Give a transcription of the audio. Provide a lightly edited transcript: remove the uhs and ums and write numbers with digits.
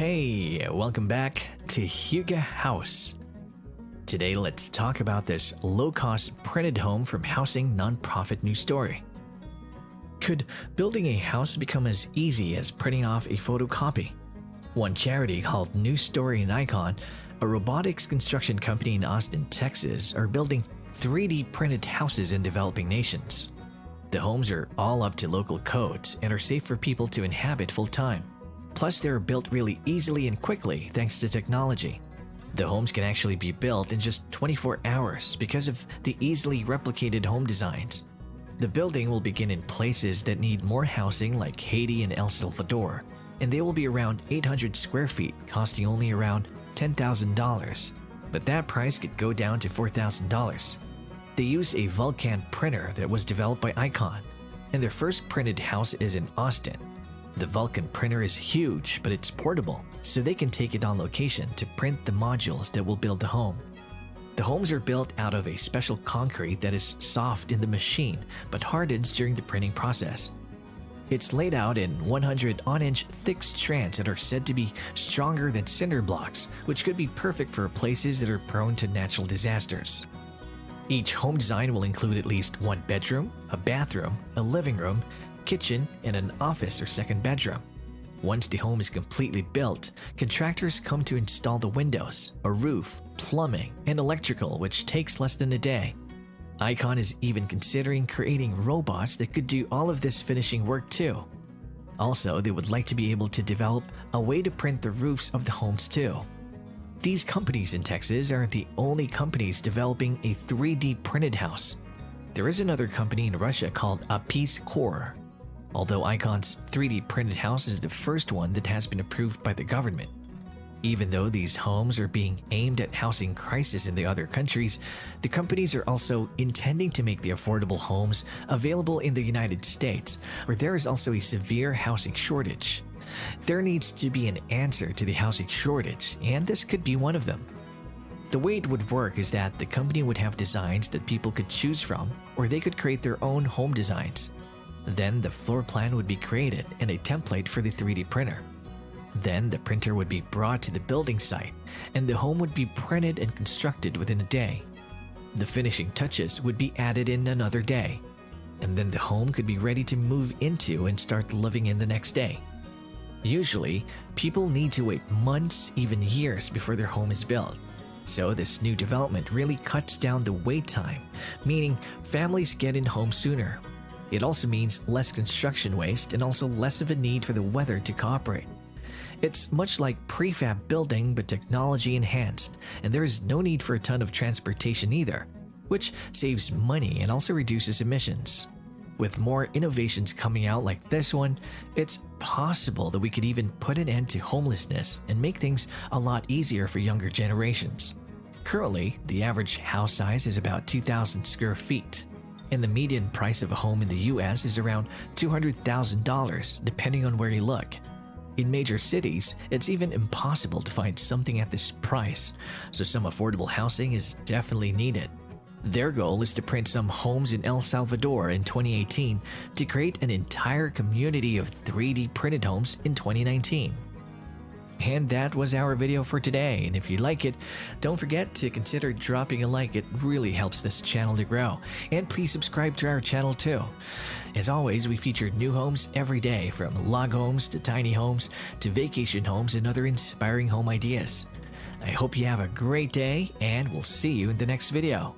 Hey, welcome back to Huga House. Today let's talk about this low-cost printed home from Housing Nonprofit News Story. Could building a house become as easy as printing off a photocopy? One charity called News Story and Icon, a robotics construction company in Austin, Texas, are building 3D printed houses in developing nations. The homes are all up to local codes and are safe for people to inhabit full-time. Plus, they're built really easily and quickly thanks to technology. The homes can actually be built in just 24 hours because of the easily replicated home designs. The building will begin in places that need more housing like Haiti and El Salvador, and they will be around 800 square feet, costing only around $10,000. But that price could go down to $4,000. They use a Vulcan printer that was developed by Icon, and their first printed house is in Austin. The Vulcan printer is huge, but it's portable, so they can take it on location to print the modules that will build the home. The homes are built out of a special concrete that is soft in the machine, but hardens during the printing process. It's laid out in 100 on-inch thick strands that are said to be stronger than cinderblocks, which could be perfect for places that are prone to natural disasters. Each home design will include at least one bedroom, a bathroom, a living room, kitchen, and an office or second bedroom. Once the home is completely built, contractors come to install the windows, a roof, plumbing, and electrical, which takes less than a day. Icon is even considering creating robots that could do all of this finishing work too. Also, they would like to be able to develop a way to print the roofs of the homes too. These companies in Texas aren't the only companies developing a 3D printed house. There is another company in Russia called Peace Core. Although Icon's 3D printed house is the first one that has been approved by the government. Even though these homes are being aimed at housing crisis in the other countries, the companies are also intending to make the affordable homes available in the United States, where there is also a severe housing shortage. There needs to be an answer to the housing shortage, and this could be one of them. The way it would work is that the company would have designs that people could choose from, or they could create their own home designs. Then the floor plan would be created and a template for the 3D printer. Then the printer would be brought to the building site, and the home would be printed and constructed within a day. The finishing touches would be added in another day, and then the home could be ready to move into and start living in the next day. Usually, people need to wait months, even years before their home is built. So this new development really cuts down the wait time, meaning families get in home sooner. It also means less construction waste and also less of a need for the weather to cooperate. It's much like prefab building but technology enhanced, and there is no need for a ton of transportation either, which saves money and also reduces emissions. With more innovations coming out like this one, it's possible that we could even put an end to homelessness and make things a lot easier for younger generations. Currently, the average house size is about 2,000 square feet, and the median price of a home in the US is around $200,000 depending on where you look. In major cities, it's even impossible to find something at this price, so some affordable housing is definitely needed. Their goal is to print some homes in El Salvador in 2018 to create an entire community of 3D printed homes in 2019. And that was our video for today, and if you like it, don't forget to consider dropping a like. It really helps this channel to grow. And please subscribe to our channel too. As always, we feature new homes every day, from log homes to tiny homes to vacation homes and other inspiring home ideas. I hope you have a great day, and we'll see you in the next video.